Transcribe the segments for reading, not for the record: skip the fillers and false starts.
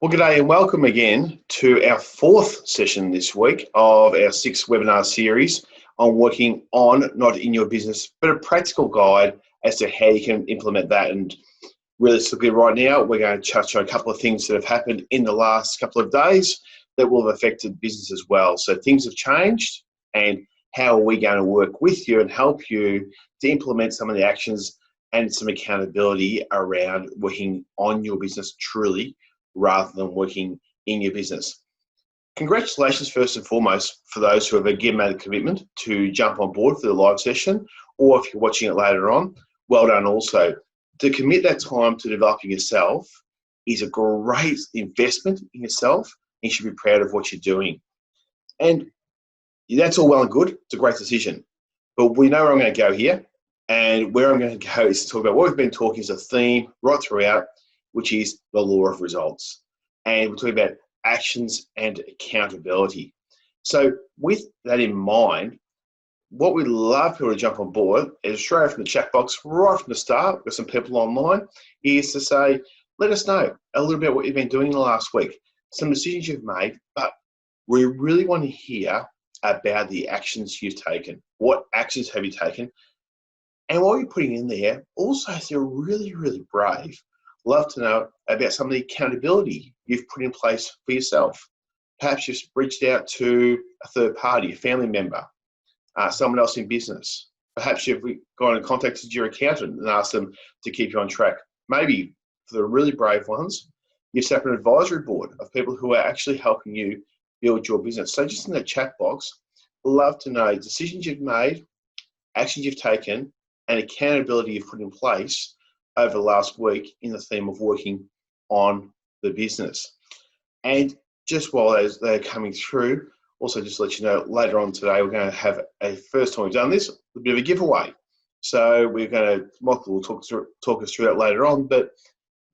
Well, good day and welcome again to our fourth session this week of our 6 webinar series on working on, not in your business, but a practical guide as to how you can implement that. And realistically right now, we're going to touch on a couple of things that have happened in the last couple of days that will have affected business as well. So things have changed, and how are we going to work with you and help you to implement some of the actions and some accountability around working on your business truly, rather than working in your business. Congratulations first and foremost for those who have again made a commitment to jump on board for the live session, or if you're watching it later on, well done also. To commit that time to developing yourself is a great investment in yourself, and you should be proud of what you're doing. And that's all well and good, it's a great decision. But we know where I'm going to go here, and where I'm going to go is to talk about what we've been talking as a theme right throughout, which is the law of results. And we're talking about actions and accountability. So with that in mind, what we'd love people to jump on board is straight from the chat box, right from the start, with some people online, is to say, let us know a little bit what you've been doing in the last week, some decisions you've made, but we really want to hear about the actions you've taken. What actions have you taken? And while you're putting in there, also if you're really, really brave, love to know about some of the accountability you've put in place for yourself. Perhaps you've reached out to a third party, a family member, someone else in business. Perhaps you've gone and contacted your accountant and asked them to keep you on track. Maybe for the really brave ones, you've set up an advisory board of people who are actually helping you build your business. So just in the chat box, love to know decisions you've made, actions you've taken, and accountability you've put in place over the last week in the theme of working on the business. And just while they're coming through, also just to let you know, later on today, we're going to have a first time we've done this, a bit of a giveaway. So Michael will talk us through that later on, but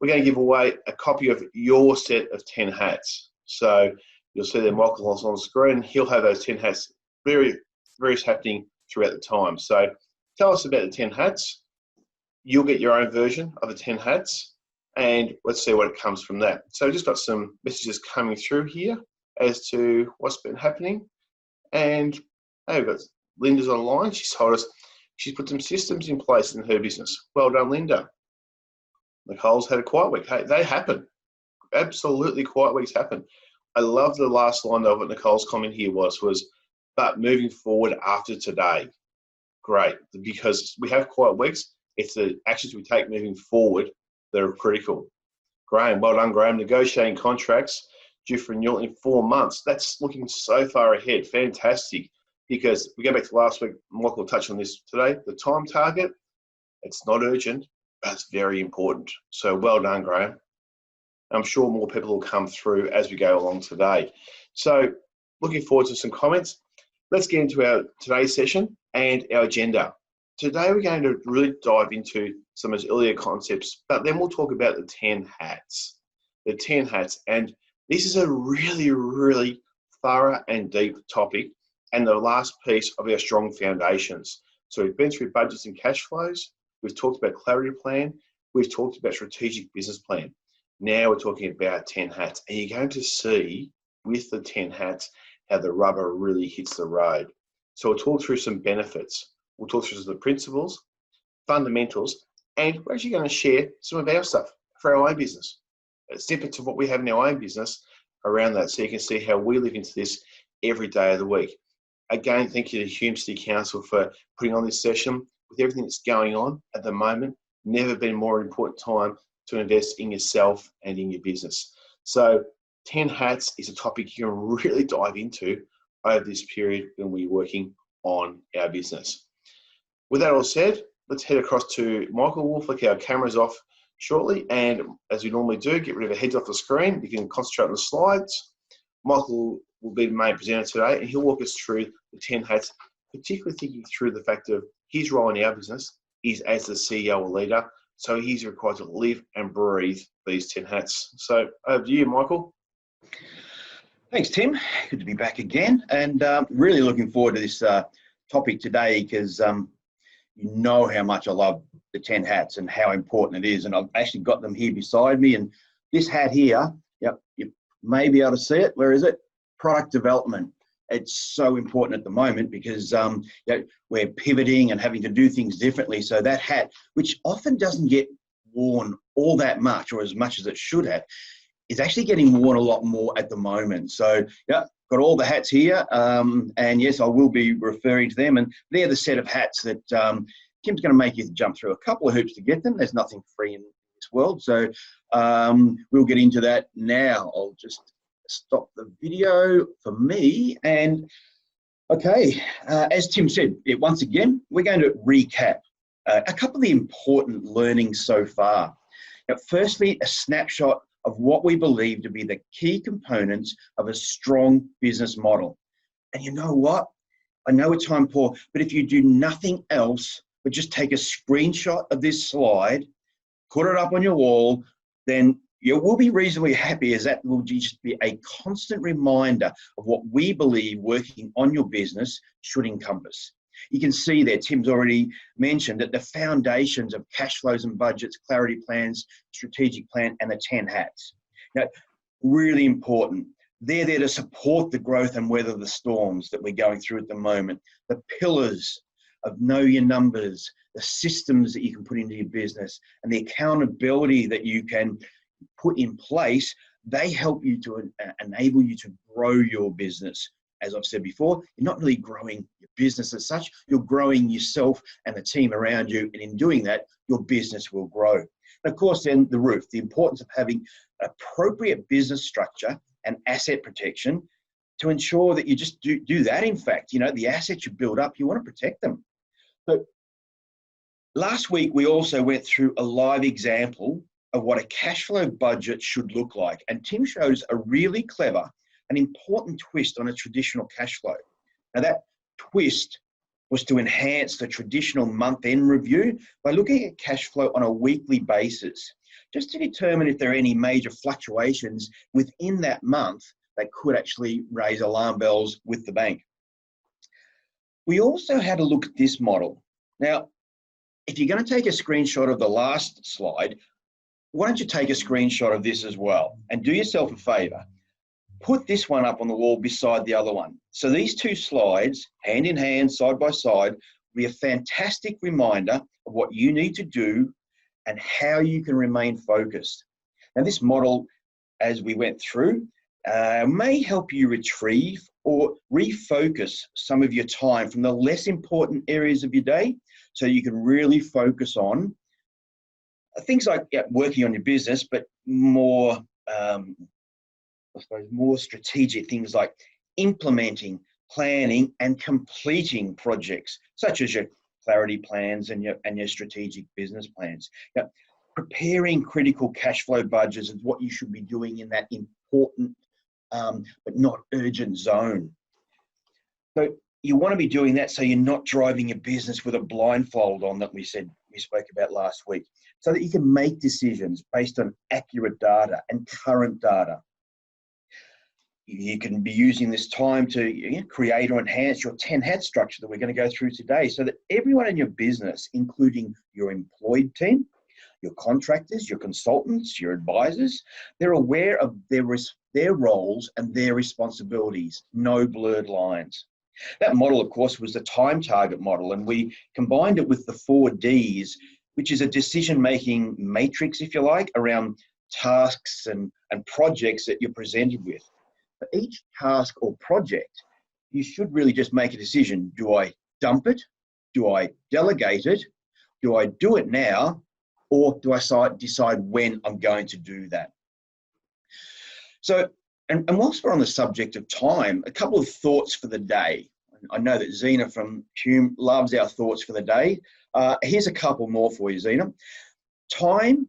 we're going to give away a copy of your set of 10 hats. So you'll see that Michael is on the screen. He'll have those 10 hats, various happening throughout the time. So tell us about the 10 hats. You'll get your own version of the 10 hats, and let's see what comes from that. So just got some messages coming through here as to what's been happening. And we've got Linda's online. She's told us she's put some systems in place in her business. Well done, Linda. Nicole's had a quiet week. Hey, they happen. Absolutely, quiet weeks happen. I love the last line of what Nicole's comment here was, but moving forward after today. Great, because we have quiet weeks. It's the actions we take moving forward that are critical. Graham, well done, Graham. Negotiating contracts due for renewal in 4 months. That's looking so far ahead. Fantastic. Because we go back to last week, Michael touched on this today. The time target, it's not urgent, but it's very important. So well done, Graham. I'm sure more people will come through as we go along today. So looking forward to some comments. Let's get into our today's session and our agenda. Today we're going to really dive into some of those earlier concepts, but then we'll talk about the 10 hats. The 10 hats, and this is a really, really thorough and deep topic, and the last piece of our strong foundations. So we've been through budgets and cash flows, we've talked about clarity plan, we've talked about strategic business plan. Now we're talking about 10 hats, and you're going to see with the 10 hats how the rubber really hits the road. So we'll talk through some benefits. We'll talk through the principles, fundamentals, and we're actually going to share some of our stuff for our own business. Snippets of what we have in our own business around that, so you can see how we live into this every day of the week. Again, thank you to Hume City Council for putting on this session. With everything that's going on at the moment, never been a more important time to invest in yourself and in your business. So 10 hats is a topic you can really dive into over this period when we're working on our business. With that all said, let's head across to Michael. We'll flick our cameras off shortly, and as we normally do, get rid of our heads off the screen. You can concentrate on the slides. Michael will be the main presenter today, and he'll walk us through the 10 hats, particularly thinking through the fact of his role in our business is as the CEO or leader, so he's required to live and breathe these 10 hats. So over to you, Michael. Thanks, Tim. Good to be back again, and really looking forward to this topic today, because you know how much I love the 10 hats and how important it is. And I've actually got them here beside me. And this hat here Yep, you may be able to see it. Where is it? Product development. It's so important at the moment because we're pivoting and having to do things differently. So that hat, which often doesn't get worn all that much or as much as it should have, is actually getting worn a lot more at the moment. So yeah, got all the hats here. And yes, I will be referring to them. And they're the set of hats that Kim's going to make you jump through a couple of hoops to get them. There's nothing free in this world. So we'll get into that now. I'll just stop the video for me. And okay, as Tim said, once again, we're going to recap a couple of the important learnings so far. Now, firstly, a snapshot of what we believe to be the key components of a strong business model. And you know what? I know it's time poor, but if you do nothing else but just take a screenshot of this slide, put it up on your wall, then you will be reasonably happy, as that will just be a constant reminder of what we believe working on your business should encompass. You can see there, Tim's already mentioned that the foundations of cash flows and budgets, clarity plans, strategic plan, and the 10 hats. Now, really important. They're there to support the growth and weather the storms that we're going through at the moment. The pillars of know your numbers, the systems that you can put into your business, and the accountability that you can put in place, they help you to enable you to grow your business. As I've said before, you're not really growing your business as such, you're growing yourself and the team around you, and in doing that, your business will grow. And of course, then the roof, the importance of having appropriate business structure and asset protection to ensure that you just do that. In fact, the assets you build up, you want to protect them. So last week, we also went through a live example of what a cash flow budget should look like. And Tim shows a really clever and important twist on a traditional cash flow. Now that twist was to enhance the traditional month-end review by looking at cash flow on a weekly basis, just to determine if there are any major fluctuations within that month that could actually raise alarm bells with the bank. We also had a look at this model. Now, if you're going to take a screenshot of the last slide, why don't you take a screenshot of this as well? And do yourself a favor. Put this one up on the wall beside the other one. So these two slides, hand in hand, side by side, will be a fantastic reminder of what you need to do and how you can remain focused. Now, this model, as we went through, may help you retrieve or refocus some of your time from the less important areas of your day so you can really focus on things like working on your business, but more, more strategic things like implementing, planning, and completing projects, such as your clarity plans and your strategic business plans. Now, preparing critical cash flow budgets is what you should be doing in that important but not urgent zone. So you want to be doing that so you're not driving your business with a blindfold on that we spoke about last week, so that you can make decisions based on accurate data and current data. You can be using this time to create or enhance your 10 hat structure that we're going to go through today, so that everyone in your business, including your employed team, your contractors, your consultants, your advisors, they're aware of their roles and their responsibilities, no blurred lines. That model, of course, was the time target model, and we combined it with the 4 Ds, which is a decision-making matrix, if you like, around tasks and projects that you're presented with. For each task or project, you should really just make a decision. Do I dump it? Do I delegate it? Do I do it now? Or do I decide when I'm going to do that? So, and whilst we're on the subject of time, a couple of thoughts for the day. I know that Zena from Hume loves our thoughts for the day. Here's a couple more for you, Zena. Time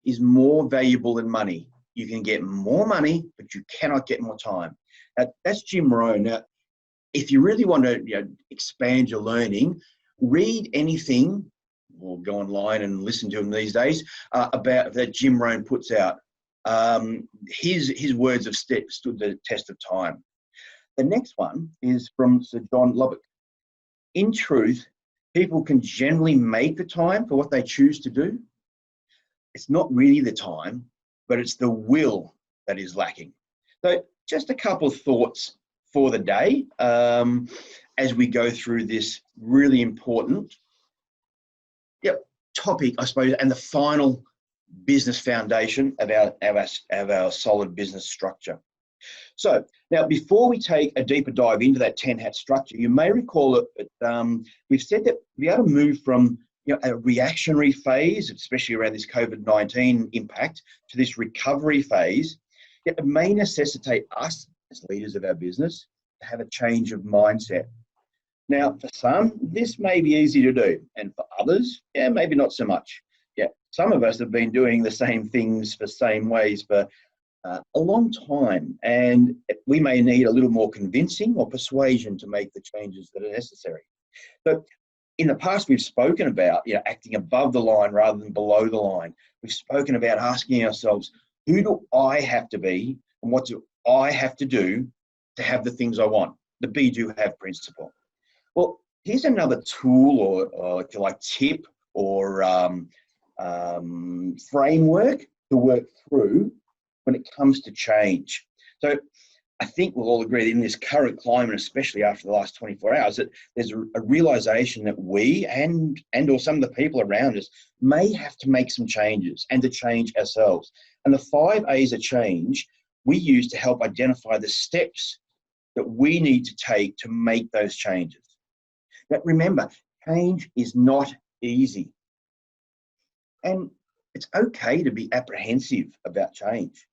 is more valuable than money. You can get more money, but you cannot get more time. Now, that's Jim Rohn. Now, if you really want to expand your learning, read anything, or go online and listen to him these days, about that Jim Rohn puts out. His words have stood the test of time. The next one is from Sir John Lubbock. In truth, people can generally make the time for what they choose to do. It's not really the time, but it's the will that is lacking. So just a couple of thoughts for the day as we go through this really important topic, I suppose, and the final business foundation of our solid business structure. So now, before we take a deeper dive into that 10-hat structure, you may recall that we've said that to be able to move from a reactionary phase, especially around this COVID-19 impact, to this recovery phase, it may necessitate us as leaders of our business to have a change of mindset. Now, for some, this may be easy to do, and for others, maybe not so much. Some of us have been doing the same things the same ways for a long time, and we may need a little more convincing or persuasion to make the changes that are necessary. But in the past, we've spoken about acting above the line rather than below the line. We've spoken about asking ourselves, who do I have to be, and what do I have to do to have the things I want? The be, do, have principle. Well, here's another tool, or if you like, tip or framework to work through when it comes to change. So I think we'll all agree that in this current climate, especially after the last 24 hours, that there's a realization that we and or some of the people around us may have to make some changes and to change ourselves. And the 5 A's of change we use to help identify the steps that we need to take to make those changes. But remember, change is not easy. And it's okay to be apprehensive about change.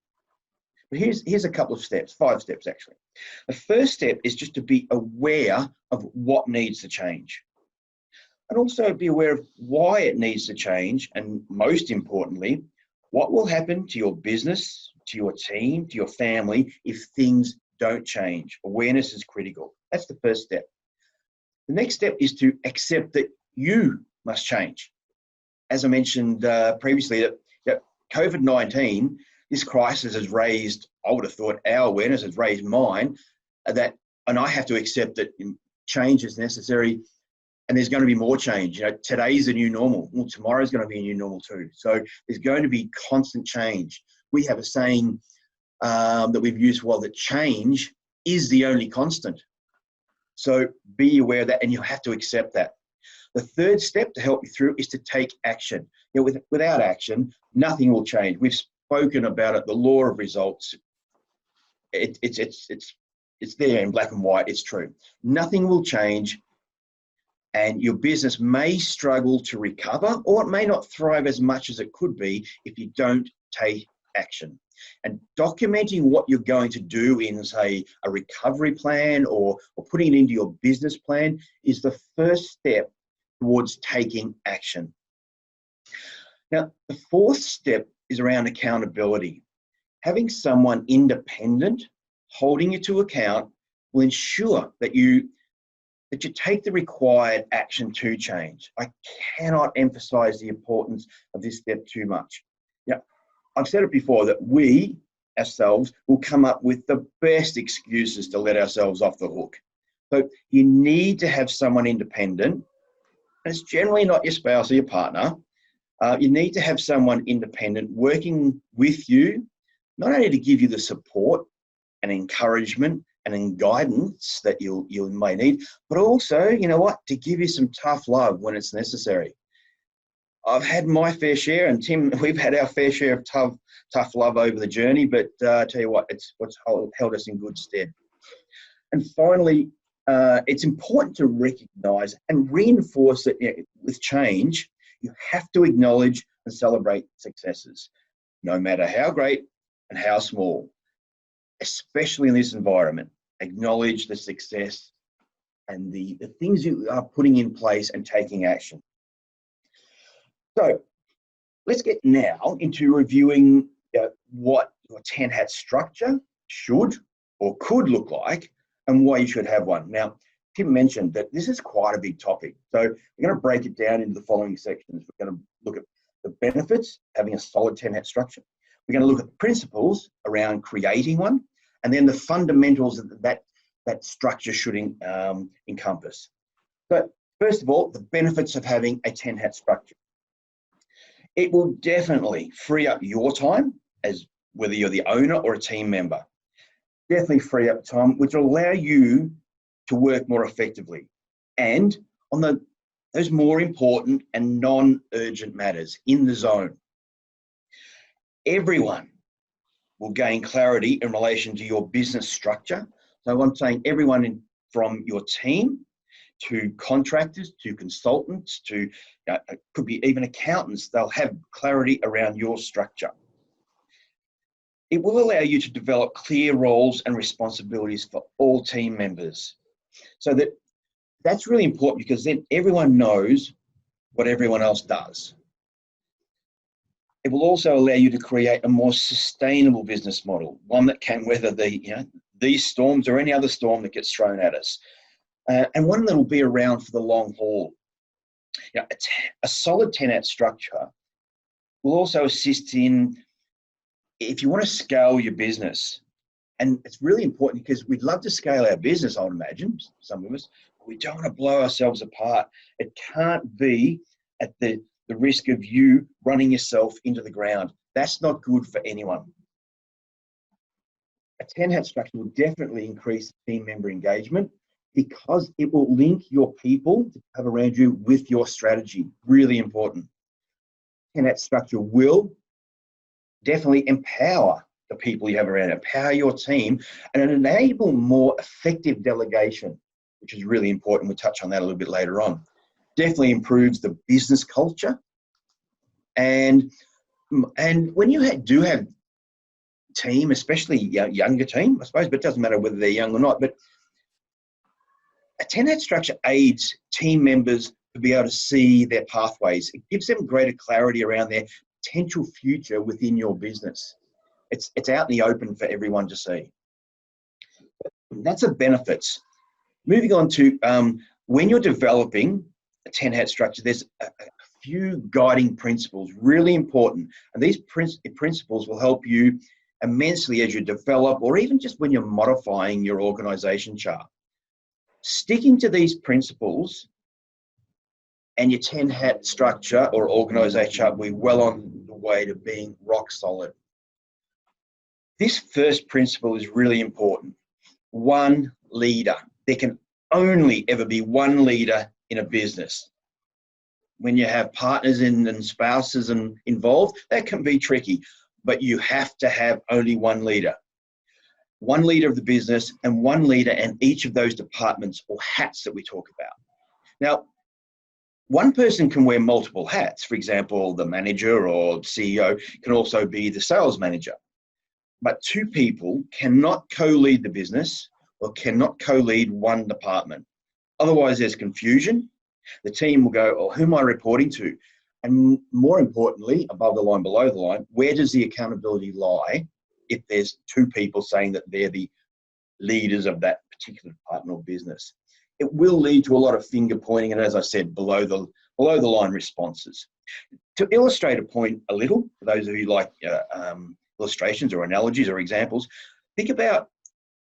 But here's a couple of steps, 5 steps actually. The first step is just to be aware of what needs to change. And also be aware of why it needs to change, and most importantly, what will happen to your business, to your team, to your family if things don't change. Awareness is critical. That's the first step. The next step is to accept that you must change. As I mentioned previously, that COVID-19, this crisis has raised, I would have thought our awareness has raised mine, and I have to accept that change is necessary, and there's going to be more change. Today's the new normal. Well, tomorrow's going to be a new normal too. So there's going to be constant change. We have a saying that we've used for a while, that change is the only constant. So be aware of that, and you have to accept that. The third step to help you through is to take action. Without action, nothing will change. We've spoken about it, the law of results. It's there in black and white. It's true. Nothing will change, and your business may struggle to recover, or it may not thrive as much as it could be if you don't take action. And documenting what you're going to do in, say, a recovery plan or putting it into your business plan is the first step towards taking action. Now, the fourth step is around accountability. Having someone independent holding you to account will ensure that you take the required action to change. I cannot emphasize the importance of this step too much. I've said it before that we ourselves will come up with the best excuses to let ourselves off the hook. So you need to have someone independent, and it's generally not your spouse or your partner. You need to have someone independent working with you, not only to give you the support and encouragement and guidance that you may need, but also, to give you some tough love when it's necessary. I've had my fair share, and Tim, we've had our fair share of tough love over the journey, but I tell you what, it's what's held us in good stead. And finally, it's important to recognise and reinforce that with change, you have to acknowledge and celebrate successes, no matter how great and how small, especially in this environment. Acknowledge the success and the things you are putting in place and taking action. So let's get now into reviewing what your 10-hat structure should or could look like and why you should have one. Now, Tim mentioned that this is quite a big topic. So we're going to break it down into the following sections. We're going to look at the benefits of having a solid 10-hat structure. We're going to look at the principles around creating one, and then the fundamentals that structure should encompass. But first of all, the benefits of having a 10-hat structure. It will definitely free up your time as whether you're the owner or a team member. Definitely free up time, which will allow you to work more effectively. And on those more important and non-urgent matters in the zone. Everyone will gain clarity in relation to your business structure. So I'm saying everyone from your team to contractors, to consultants, to it could be even accountants, they'll have clarity around your structure. It will allow you to develop clear roles and responsibilities for all team members. So that's really important, because then everyone knows what everyone else does. It will also allow you to create a more sustainable business model, one that can weather these storms or any other storm that gets thrown at us, and one that will be around for the long haul. A solid 10-hat structure will also assist in, if you want to scale your business, and it's really important because we'd love to scale our business, I would imagine, some of us, but we don't want to blow ourselves apart. It can't be at the risk of you running yourself into the ground. That's not good for anyone. A 10-hat structure will definitely increase team member engagement, because it will link your people to have around you with your strategy. Really important. 10-hat structure will definitely empower the people you have around, empower your team, and enable more effective delegation, which is really important. We'll touch on that a little bit later on. Definitely improves the business culture. And when you do have team, especially younger team, I suppose, but it doesn't matter whether they're young or not, but a 10-hat structure aids team members to be able to see their pathways. It gives them greater clarity around their potential future within your business. It's out in the open for everyone to see. That's a benefits. Moving on to when you're developing a 10-hat structure, there's a few guiding principles, really important. And these principles will help you immensely as you develop, or even just when you're modifying your organisation chart. Sticking to these principles and your 10-hat structure or organisation chart will be well on the way to being rock solid. This first principle is really important. One leader. There can only ever be one leader in a business. When you have partners and spouses involved, that can be tricky, but you have to have only one leader. One leader of the business and one leader in each of those departments or hats that we talk about. Now, one person can wear multiple hats. For example, the manager or CEO can also be the sales manager. But two people cannot co-lead the business or cannot co-lead one department. Otherwise, there's confusion. The team will go, oh, who am I reporting to? And more importantly, above the line, below the line, where does the accountability lie if there's two people saying that they're the leaders of that particular department or business? It will lead to a lot of finger pointing and, as I said, below the line responses. To illustrate a point a little, for those of you like illustrations or analogies or examples, think about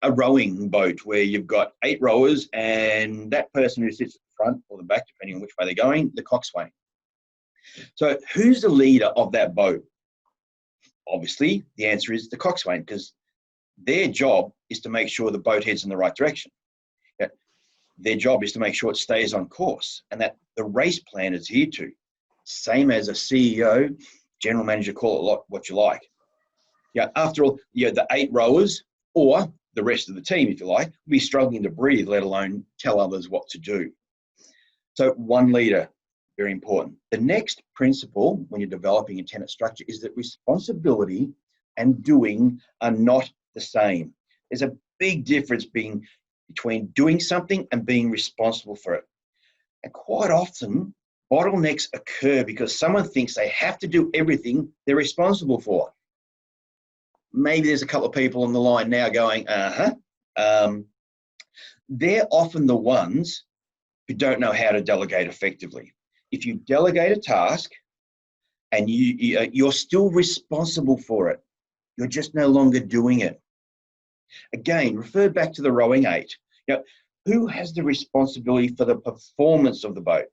a rowing boat where you've got 8 rowers and that person who sits at the front or the back, depending on which way they're going, the coxswain. So who's the leader of that boat? Obviously, the answer is the coxswain, because their job is to make sure the boat heads in the right direction. Their job is to make sure it stays on course and that the race plan is adhered to. Same as a CEO, general manager, call it what you like. After all, the 8 rowers or the rest of the team, if you like, will be struggling to breathe, let alone tell others what to do. So one leader, very important. The next principle when you're developing a 10-hat structure is that responsibility and doing are not the same. There's a big difference between doing something and being responsible for it. And quite often, bottlenecks occur because someone thinks they have to do everything they're responsible for. Maybe there's a couple of people on the line now going, they're often the ones who don't know how to delegate effectively. If you delegate a task and you're still responsible for it, you're just no longer doing it. Again, refer back to the rowing 8. Who has the responsibility for the performance of the boat?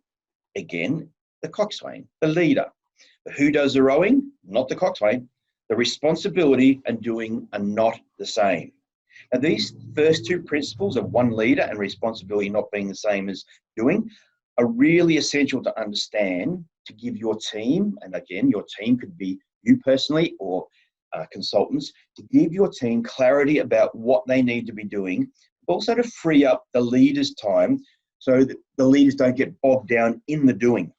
Again, the coxswain, the leader. But who does the rowing? Not the coxswain, The responsibility and doing are not the same. Now, these first two principles of one leader and responsibility not being the same as doing are really essential to understand to give your team, and again, your team could be you personally or consultants, to give your team clarity about what they need to be doing, but also to free up the leaders' time so that the leaders don't get bogged down in the doing.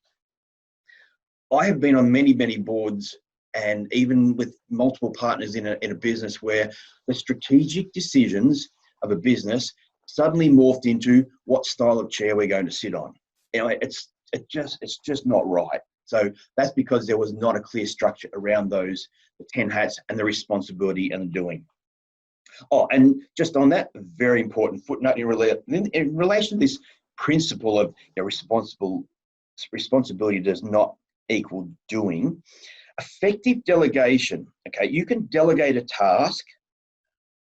I have been on many, many boards and even with multiple partners in a business where the strategic decisions of a business suddenly morphed into what style of chair we're going to sit on. You know, it's just not right. So that's because there was not a clear structure around those, the 10 hats and the responsibility and the doing. Oh, and just on that, a very important footnote in relation to this principle of responsibility does not equal doing. Effective delegation, okay, you can delegate a task,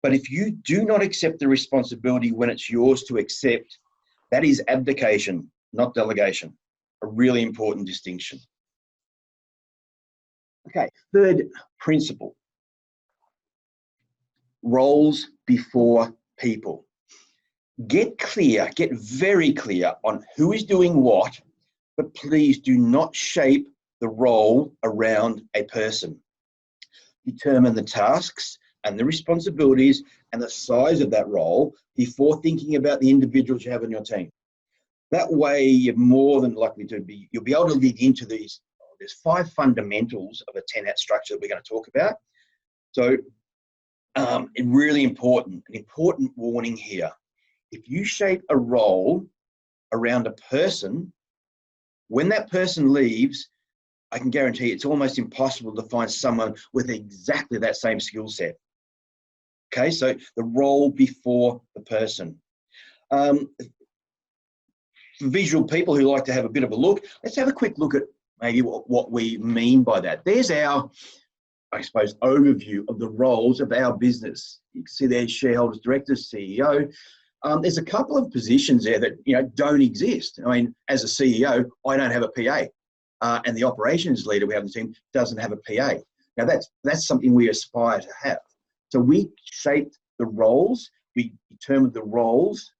but if you do not accept the responsibility when it's yours to accept, that is abdication, not delegation. A really important distinction. Okay, third principle, roles before people. Get clear, get very clear on who is doing what, but please do not shape the role around a person. Determine the tasks and the responsibilities and the size of that role before thinking about the individuals you have on your team. That way, you're more than likely to be, you'll be able to dig into these. There's 5 fundamentals of a 10-hat structure that we're going to talk about. So, really important, an important warning here. If you shape a role around a person, when that person leaves, I can guarantee it's almost impossible to find someone with exactly that same skill set. Okay, so the role before the person. For visual people who like to have a bit of a look, let's have a quick look at maybe what we mean by that. There's our, I suppose, overview of the roles of our business. You can see there's shareholders, directors, CEO. There's a couple of positions there that don't exist. I mean, as a CEO, I don't have a PA. And the operations leader we have on the team doesn't have a PA. Now that's something we aspire to have. So we shaped the roles, we determined the roles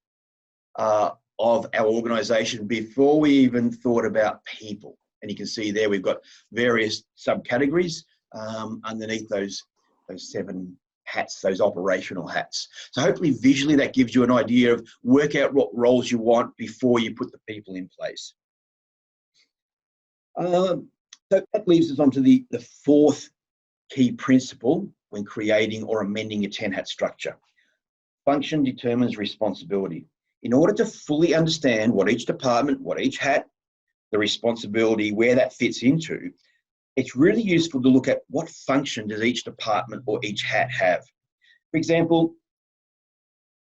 of our organisation before we even thought about people. And you can see there we've got various subcategories underneath those 7 hats, those operational hats. So hopefully visually that gives you an idea of work out what roles you want before you put the people in place. So that leaves us onto the 4th key principle when creating or amending a 10-hat structure. Function determines responsibility. In order to fully understand what each department, what each hat, the responsibility, where that fits into, it's really useful to look at what function does each department or each hat have. For example,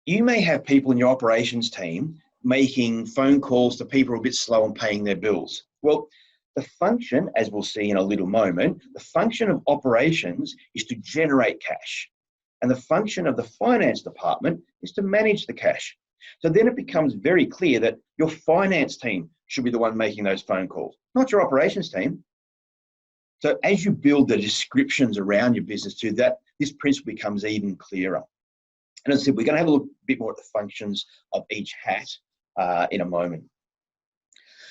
you may have people in your operations team making phone calls to people who are a bit slow on paying their bills. Well, the function, as we'll see in a little moment, the function of operations is to generate cash. And the function of the finance department is to manage the cash. So then it becomes very clear that your finance team should be the one making those phone calls, not your operations team. So as you build the descriptions around your business too, that this principle becomes even clearer. And as I said, we're going to have a look a bit more at the functions of each hat in a moment.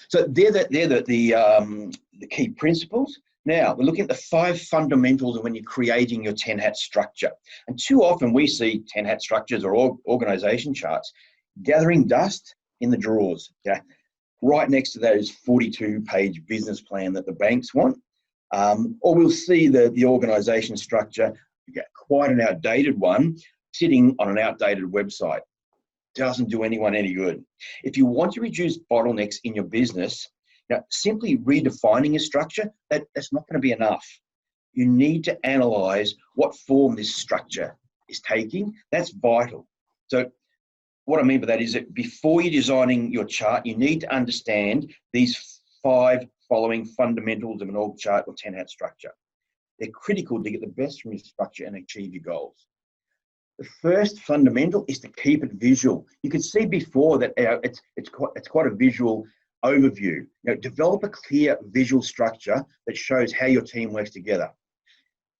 So they're the key principles. Now, we're looking at the 5 fundamentals of when you're creating your 10-hat structure. And too often we see 10-hat structures or organisation charts gathering dust in the drawers, right next to those 42-page business plan that the banks want. Or we'll see the organisation structure, quite an outdated one, sitting on an outdated website. Doesn't do anyone any good. If you want to reduce bottlenecks in your business, simply redefining a structure, that's not going to be enough. You need to analyse what form this structure is taking. That's vital. So what I mean by that is that before you're designing your chart, you need to understand these 5 following fundamentals of an org chart or 10-hat structure. They're critical to get the best from your structure and achieve your goals. The first fundamental is to keep it visual. You can see before that it's quite a visual overview. Develop a clear visual structure that shows how your team works together.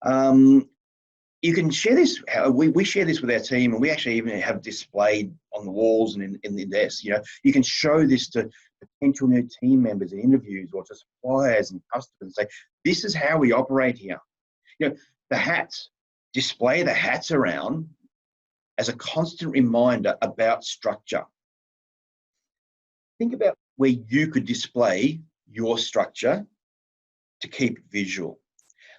You can share this. We share this with our team, and we actually even have displayed on the walls and in the desk. You know, you can show this to potential new team members in interviews or to suppliers and customers and say, this is how we operate here. You know, the hats, display the hats around as a constant reminder about structure. Think about where you could display your structure to keep it visual.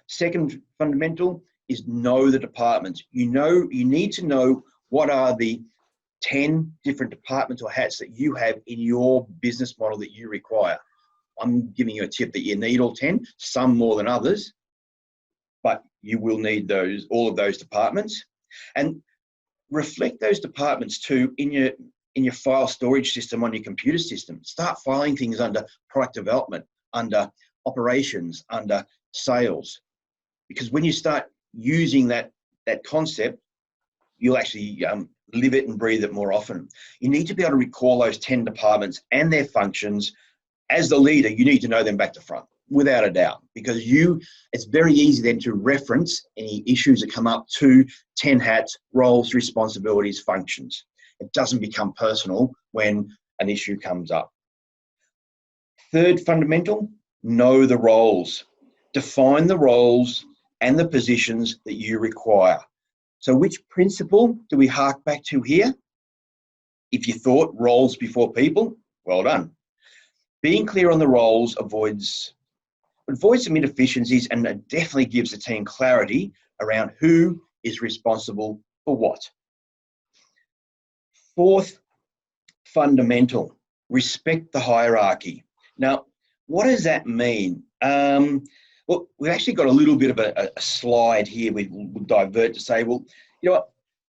Second fundamental is know the departments. You need to know what are the 10 different departments or hats that you have in your business model that you require. I'm giving you a tip that you need all 10, some more than others, but you will need all of those departments. And reflect those departments too in your file storage system on your computer system. Start filing things under product development, under operations, under sales. Because when you start using that concept, you'll actually live it and breathe it more often. You need to be able to recall those 10 departments and their functions. As the leader, you need to know them back to front, without a doubt, because it's very easy then to reference any issues that come up to 10 hats, roles, responsibilities, functions. It doesn't become personal when an issue comes up. Third fundamental, know the roles. Define the roles and the positions that you require. So which principle do we hark back to here? If you thought roles before people, well done. Being clear on the roles avoids some inefficiencies, and it definitely gives the team clarity around who is responsible for what. Fourth fundamental, respect the hierarchy. Now, what does that mean? Well, we've actually got a little bit of a slide here. We'll divert to say, well, you know what?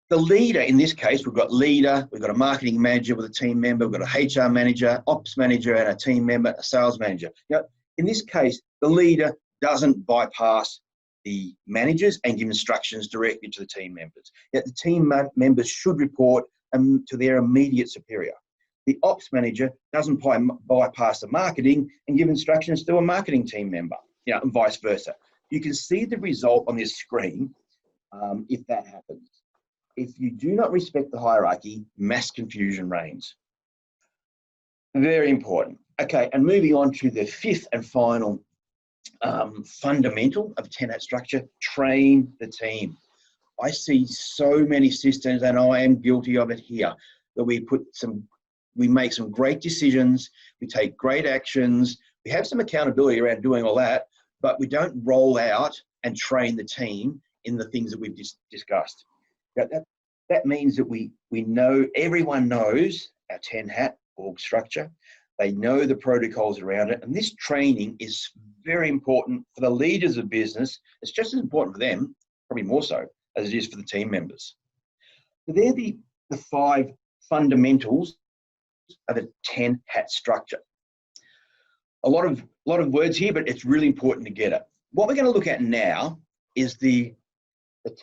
The leader, in this case, we've got leader, we've got a marketing manager with a team member, we've got a HR manager, ops manager, and a team member, a sales manager. Now, in this case, the leader doesn't bypass the managers and give instructions directly to the team members. Yet the team members should report to their immediate superior. The ops manager doesn't bypass the marketing and give instructions to a marketing team member, and vice versa. You can see the result on this screen if that happens. If you do not respect the hierarchy, mass confusion reigns. Very important. Okay, and moving on to the fifth and final fundamental of 10-hat structure, train the team. I see so many systems, and I am guilty of it here, that we make some great decisions, we take great actions, we have some accountability around doing all that, but we don't roll out and train the team in the things that we've discussed. That means that we know, everyone knows our 10-hat org structure. They know the protocols around it, and this training is very important for the leaders of business. It's just as important for them, probably more so, as it is for the team members. So they're the 5 fundamentals of a 10-hat structure. A lot of words here, but it's really important to get it. What we're going to look at now is the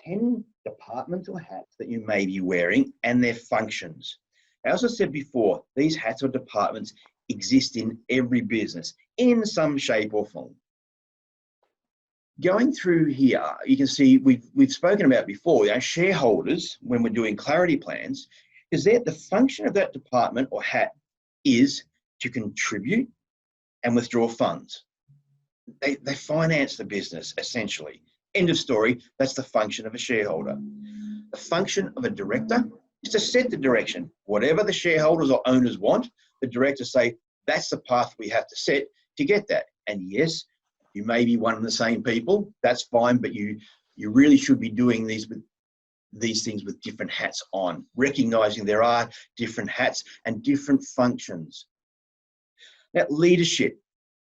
10 departmental hats that you may be wearing and their functions. As I said before, these hats or departments exist in every business in some shape or form. Going through here, you can see we've spoken about before, shareholders, when we're doing clarity plans, is that the function of that department or hat is to contribute and withdraw funds. They finance the business, essentially. End of story. That's the function of a shareholder. The function of a director is to set the direction. Whatever the shareholders or owners want, the directors say, that's the path we have to set to get that. And yes, you may be one and the same people, that's fine, but you really should be doing these things with different hats on, recognizing there are different hats and different functions. Now, leadership,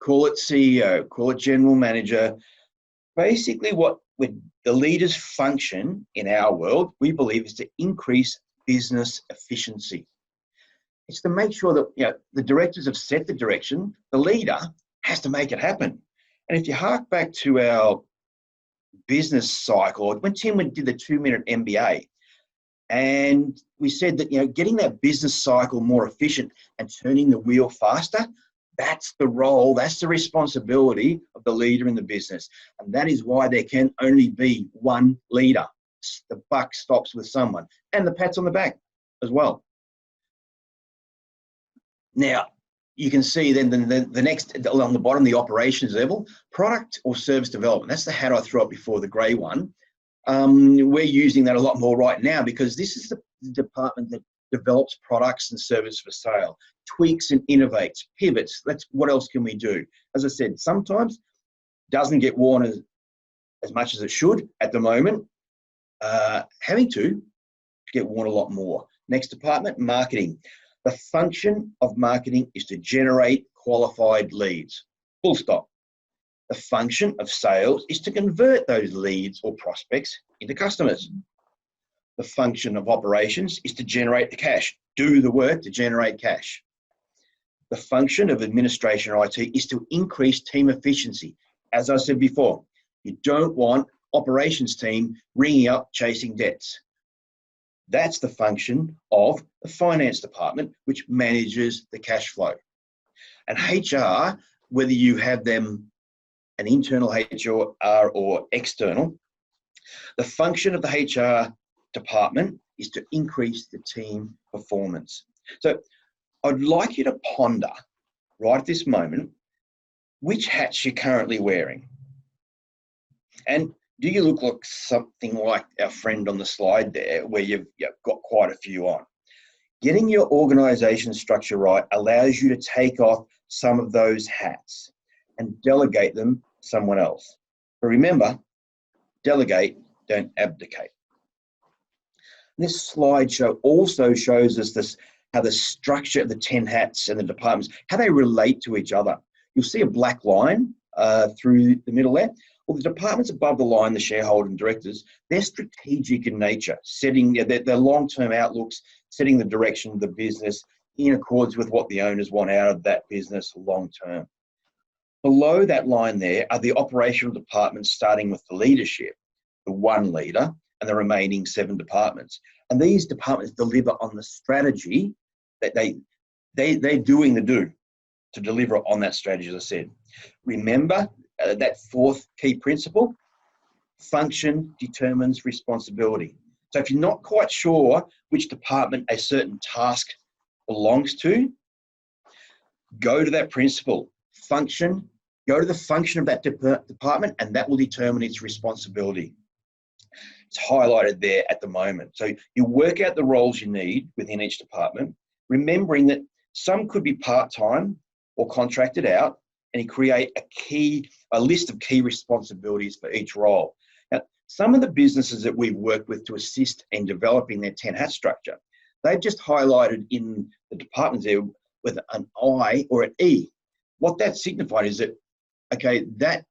call it CEO, call it general manager. Basically, what the leader's function in our world, we believe, is to increase business efficiency. It's to make sure that the directors have set the direction, the leader has to make it happen. And if you hark back to our business cycle, when Tim did the 2-minute MBA, and we said that getting that business cycle more efficient and turning the wheel faster, That's the role, that's the responsibility of the leader in the business. And that is why there can only be one leader. The buck stops with someone. And the pats on the back as well. Now, you can see then the next, along the bottom, the operations level, product or service development. That's the hat I threw up before, the grey one. We're using that a lot more right now because this is the department that develops products and services for sale, tweaks and innovates, pivots. What else can we do? As I said, sometimes doesn't get worn as much as it should at the moment, having to get worn a lot more. Next department, marketing. The function of marketing is to generate qualified leads, full stop. The function of sales is to convert those leads or prospects into customers. The function of operations is to generate the cash, do the work to generate cash. The function of administration or IT is to increase team efficiency. As I said before, you don't want operations team ringing up chasing debts. That's the function of the finance department, which manages the cash flow. And HR, whether you have them an internal HR or external, the function of the HR department is to increase the team performance. So I'd like you to ponder right at this moment which hats you're currently wearing. And do you look like something like our friend on the slide there where you've got quite a few on? Getting your organisation structure right allows you to take off some of those hats and delegate them to someone else. But remember, delegate, don't abdicate. This slide also shows us how the structure of the 10 hats and the departments, how they relate to each other. You'll see a black line through the middle there. Well, the departments above the line, the shareholder and directors, they're strategic in nature, setting their long-term outlooks, setting the direction of the business in accordance with what the owners want out of that business long-term. Below that line there are the operational departments, starting with the leadership, the one leader, and the remaining 7 departments. And these departments deliver on the strategy that they're doing the do to deliver on that strategy, as I said. Remember that 4th key principle, function determines responsibility. So if you're not quite sure which department a certain task belongs to, go to that principle, function, go to the function of that department, and that will determine its responsibility. It's highlighted there at the moment. So you work out the roles you need within each department, remembering that some could be part-time or contracted out, and you create a list of key responsibilities for each role. Now, some of the businesses that we've worked with to assist in developing their 10 hat structure, they've just highlighted in the departments there with an I or an E. What that signified is that, okay, that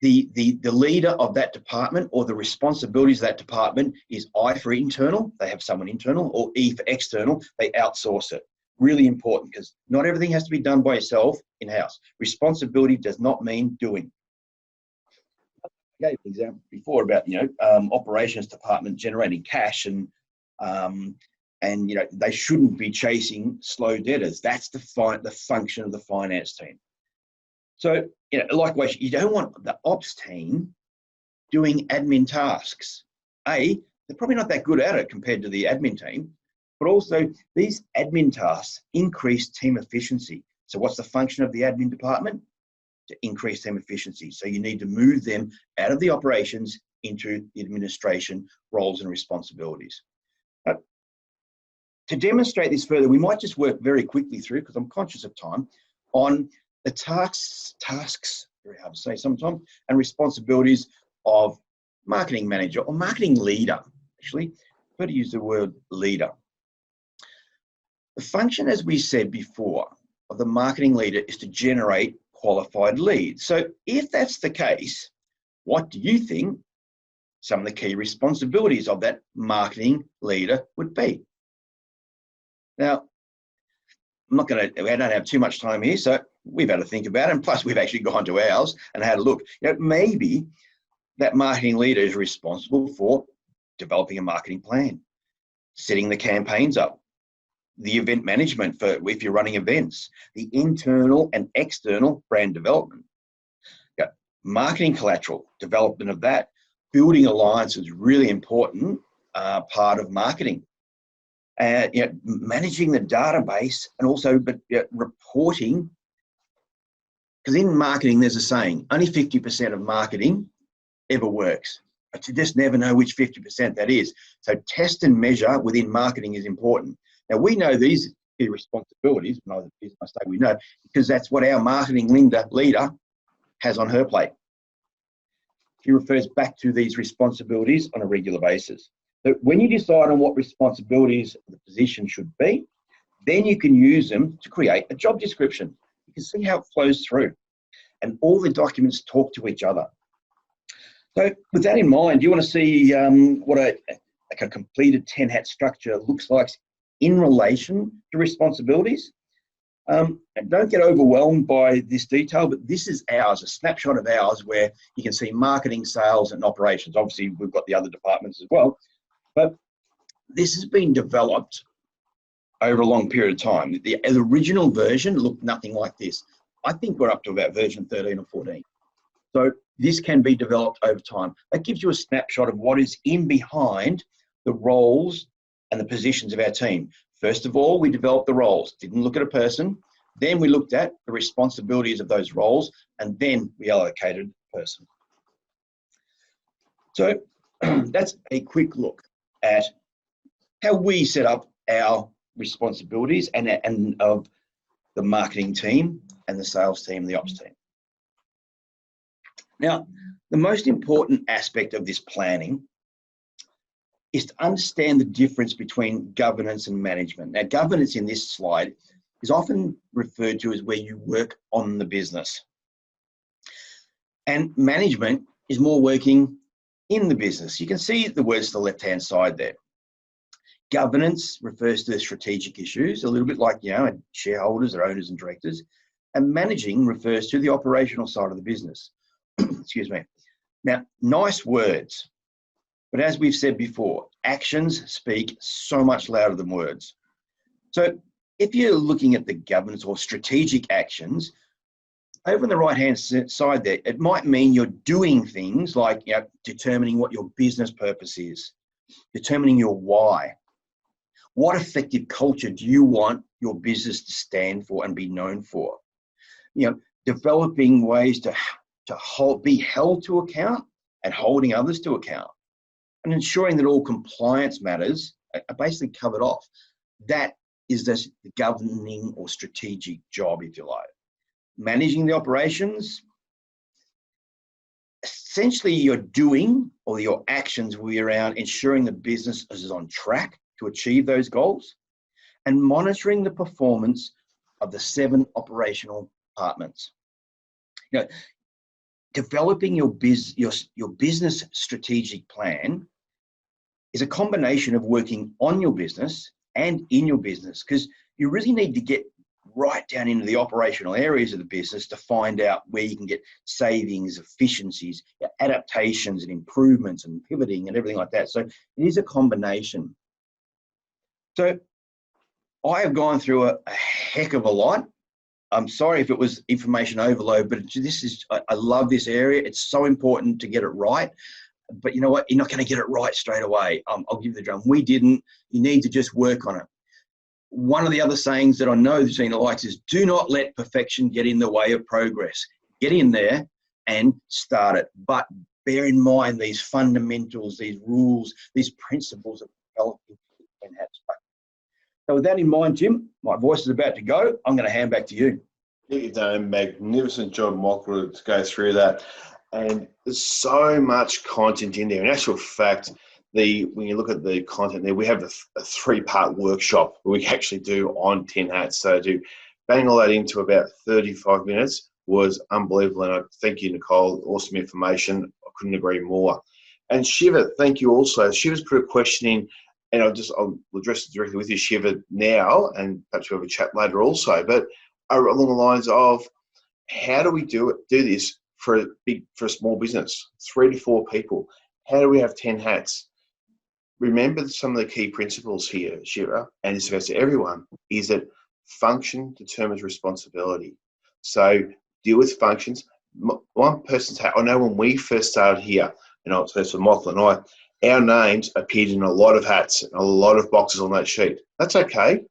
the leader of that department or the responsibilities of that department is I for internal, they have someone internal, or E for external, they outsource it. Really important, because not everything has to be done by yourself in-house. Responsibility does not mean doing. I gave an example before about operations department generating cash, and they shouldn't be chasing slow debtors. That's the function of the finance team. So likewise, you don't want the ops team doing admin tasks. They're probably not that good at it compared to the admin team. But also, these admin tasks increase team efficiency. So what's the function of the admin department? To increase team efficiency. So you need to move them out of the operations into the administration roles and responsibilities. To demonstrate this further, we might just work very quickly through, because I'm conscious of time, on the tasks, very hard to say sometimes, and responsibilities of marketing manager or marketing leader. Actually, I've heard to use the word leader. The function, as we said before, of the marketing leader is to generate qualified leads. So if that's the case, what do you think some of the key responsibilities of that marketing leader would be? Now, I don't have too much time here, so we've had to think about it. And plus, we've actually gone to ours and had a look. Maybe that marketing leader is responsible for developing a marketing plan, setting the campaigns up, the event management for if you're running events, the internal and external brand development. Yeah, marketing collateral, development of that. Building alliances is really important part of marketing. Managing the database and also reporting, because in marketing there's a saying, only 50% of marketing ever works. But you just never know which 50% that is. So test and measure within marketing is important. Now we know these responsibilities, when I say we know, because that's what our marketing leader has on her plate. She refers back to these responsibilities on a regular basis. So when you decide on what responsibilities the position should be, then you can use them to create a job description. You can see how it flows through. And all the documents talk to each other. So with that in mind, do you want to see what a completed 10-hat structure looks like in relation to responsibilities? And don't get overwhelmed by this detail, but this is ours, a snapshot of ours where you can see marketing, sales, and operations. Obviously, we've got the other departments as well, but this has been developed over a long period of time. The original version looked nothing like this. I think we're up to about version 13 or 14. So this can be developed over time. That gives you a snapshot of what is in behind the roles and the positions of our team. First of all, we developed the roles, didn't look at a person. Then we looked at the responsibilities of those roles, and then we allocated a person. So that's a quick look at how we set up our responsibilities and of the marketing team and the sales team and the ops team. Now, the most important aspect of this planning is to understand the difference between governance and management. Now, governance in this slide is often referred to as where you work on the business. And management is more working in the business. You can see the words to the left-hand side there. Governance refers to the strategic issues, a little bit like, shareholders or owners and directors. And managing refers to the operational side of the business. Excuse me. Now, nice words, but as we've said before, actions speak so much louder than words. So if you're looking at the governance or strategic actions, over on the right-hand side there, it might mean you're doing things like determining what your business purpose is, determining your why. What effective culture do you want your business to stand for and be known for? Developing ways to be held to account and holding others to account, and ensuring that all compliance matters are basically covered off. That is the governing or strategic job, if you like. Managing the operations, essentially your doing or your actions will be around ensuring the business is on track to achieve those goals, and monitoring the performance of the 7 operational departments. Developing your business strategic plan is a combination of working on your business and in your business, because you really need to get right down into the operational areas of the business to find out where you can get savings, efficiencies, adaptations and improvements and pivoting and everything like that. So it is a combination. So I have gone through a heck of a lot. I'm sorry if it was information overload, but I love this area. It's so important to get it right. But you know what? You're not going to get it right straight away. I'll give you the drum. We didn't. You need to just work on it. One of the other sayings that I know Zena likes is, do not let perfection get in the way of progress. Get in there and start it. But bear in mind these fundamentals, these rules, these principles of developing and have structure. So with that in mind, Jim, my voice is about to go. I'm going to hand back to you. You've done a magnificent job, Michael, to go through that. And there's so much content in there. In actual fact, when you look at the content there, we have a 3-part workshop we actually do on 10 hats. So to bang all that into about 35 minutes was unbelievable. And I thank you, Nicole. Awesome information. I couldn't agree more. And Shiva, thank you also. Shiva's put a question in, and I'll address it directly with you, Shiva, now, and perhaps we'll have a chat later also. But along the lines of, how do we do this for a small business, 3 to 4 people? How do we have 10 hats? remember some of the key principles here, Shira, and this goes to everyone, is that function determines responsibility. So deal with functions. One person's hat, I know when we first started here, so for Michael and I, our names appeared in a lot of hats and a lot of boxes on that sheet. That's okay,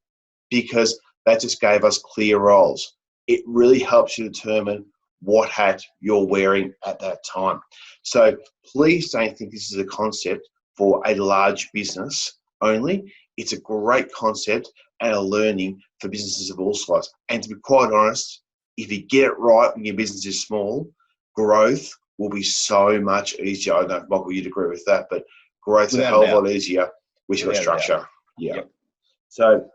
because that just gave us clear roles. It really helps you determine what hat you're wearing at that time. So please don't think this is a concept for a large business only. It's a great concept and a learning for businesses of all sizes. And to be quite honest, if you get it right when your business is small, growth will be so much easier. I don't know if Michael, you'd agree with that, but growth's a hell of a lot easier with your structure. Yeah. Yep. So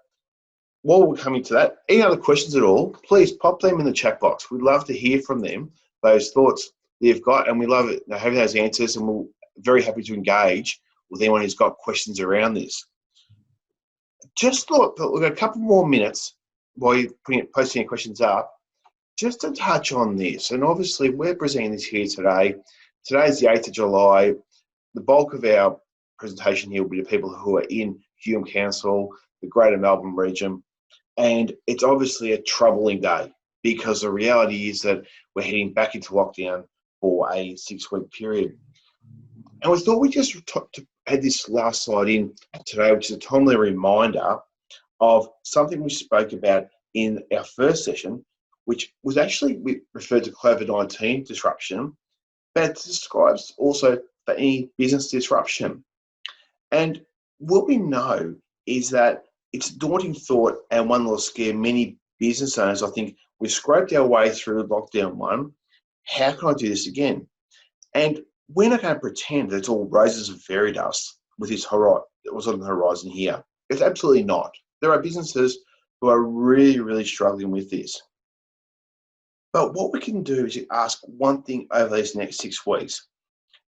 while we're coming to that, any other questions at all, please pop them in the chat box. We'd love to hear from them, those thoughts that you've got, and we love it, having those answers, and we're very happy to engage with anyone who's got questions around this. Just thought that we've got a couple more minutes while you're posting your questions up, just to touch on this. And obviously, we're presenting this here today. Today's the 8th of July. The bulk of our presentation here will be to people who are in Hume Council, the Greater Melbourne region. And it's obviously a troubling day, because the reality is that we're heading back into lockdown for a 6-week period. And we thought we'd just add this last slide in today, which is a timely reminder of something we spoke about in our first session, which was actually, we referred to COVID-19 disruption, but it describes also for any business disruption. And what we know is that it's a daunting thought, and one that will scare many business owners. I think we've scraped our way through lockdown 1. How can I do this again? And we're not going to pretend that it's all roses and fairy dust with this horizon that was on the horizon here. It's absolutely not. There are businesses who are really, really struggling with this. But what we can do is ask one thing over these next 6 weeks,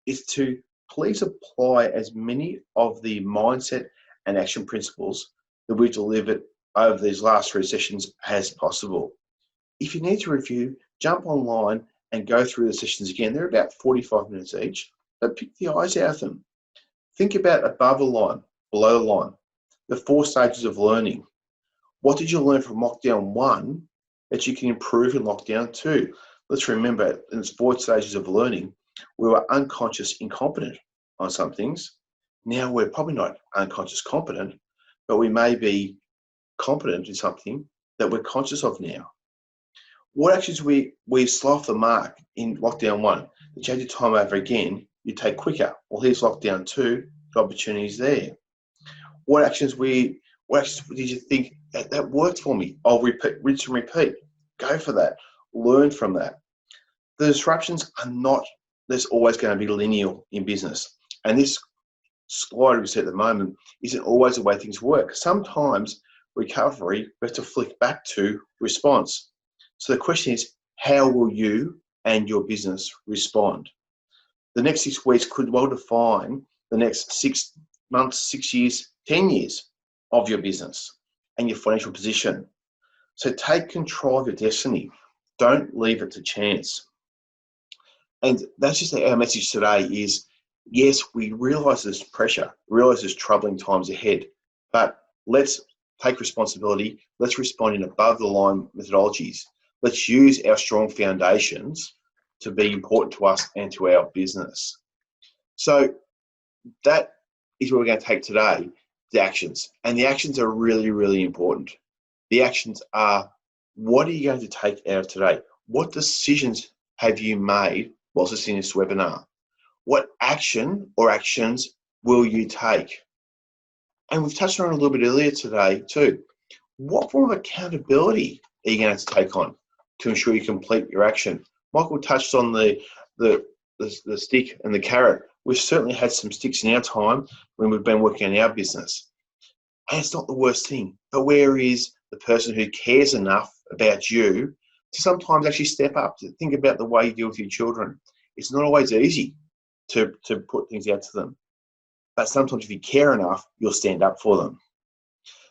is to please apply as many of the mindset and action principles that we delivered over these last 3 sessions as possible. If you need to review, jump online and go through the sessions again. They're about 45 minutes each, but pick the eyes out of them. Think about above the line, below the line, the 4 stages of learning. What did you learn from lockdown 1 that you can improve in lockdown 2? Let's remember, in its 4 stages of learning, we were unconscious incompetent on some things. Now we're probably not unconscious competent, but we may be competent in something that we're conscious of now. What actions we slough off the mark in lockdown 1, you change your time over again, you take quicker. Well, here's lockdown 2, the opportunities there. What actions did you think that worked for me? I'll rinse and repeat. Go for that. Learn from that. The disruptions are not, there's always going to be linear in business. And this slide we see at the moment isn't always the way things work. Sometimes recovery, we have to flick back to response. So the question is, how will you and your business respond? The next 6 weeks could well define the next 6 months, 6 years, 10 years of your business and your financial position. So take control of your destiny. Don't leave it to chance. And that's just our message today is, yes, we realise there's pressure, realise there's troubling times ahead, but let's take responsibility. Let's respond in above the line methodologies. Let's use our strong foundations to be important to us and to our business. So that is what we're going to take today, the actions. And the actions are really, really important. The actions are, what are you going to take out of today? What decisions have you made whilst listening to this webinar? What action or actions will you take? And we've touched on it a little bit earlier today too. What form of accountability are you going to take on to ensure you complete your action? Michael touched on the stick and the carrot. We've certainly had some sticks in our time when we've been working on our business. And it's not the worst thing, but where is the person who cares enough about you to sometimes actually step up, to think about the way you deal with your children? It's not always easy to put things out to them, but sometimes if you care enough, you'll stand up for them.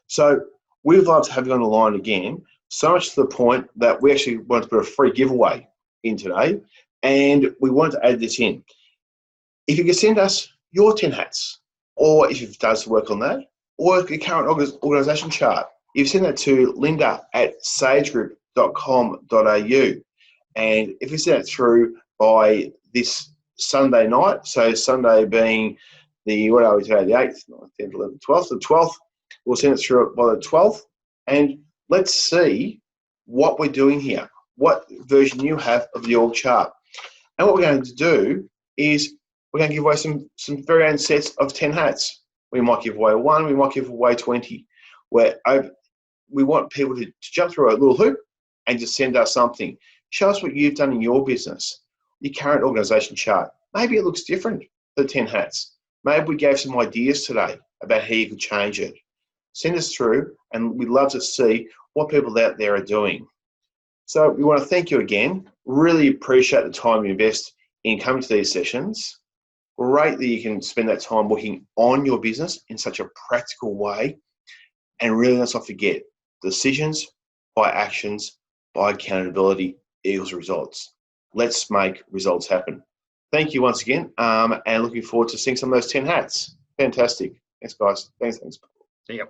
So we'd love to have you on the line again, so much to the point that we actually wanted to put a free giveaway in today, and we wanted to add this in. If you could send us your 10 hats or if you've done some work on that, or your current organisation chart. You've sent that to linda@sagegroup.com.au. And if you send it through by this Sunday night, so Sunday being the, what are we today, the 8th, 9th, 10th, 11th, 12th, the 12th, we'll send it through by the 12th, and let's see what we're doing here, what version you have of the org chart. And what we're going to do is we're going to give away some very own sets of 10 hats. We might give away one, we might give away 20, where we want people to jump through a little hoop and just send us something. Show us what you've done in your business, your current organisation chart. Maybe it looks different for the 10 hats. Maybe we gave some ideas today about how you could change it. Send us through, and we'd love to see what people out there are doing. So we want to thank you again. Really appreciate the time you invest in coming to these sessions. Great that you can spend that time working on your business in such a practical way. And really, let's not forget, decisions by actions, by accountability equals results. Let's make results happen. Thank you once again, and looking forward to seeing some of those 10 hats. Fantastic. Thanks, guys. Thanks. See you.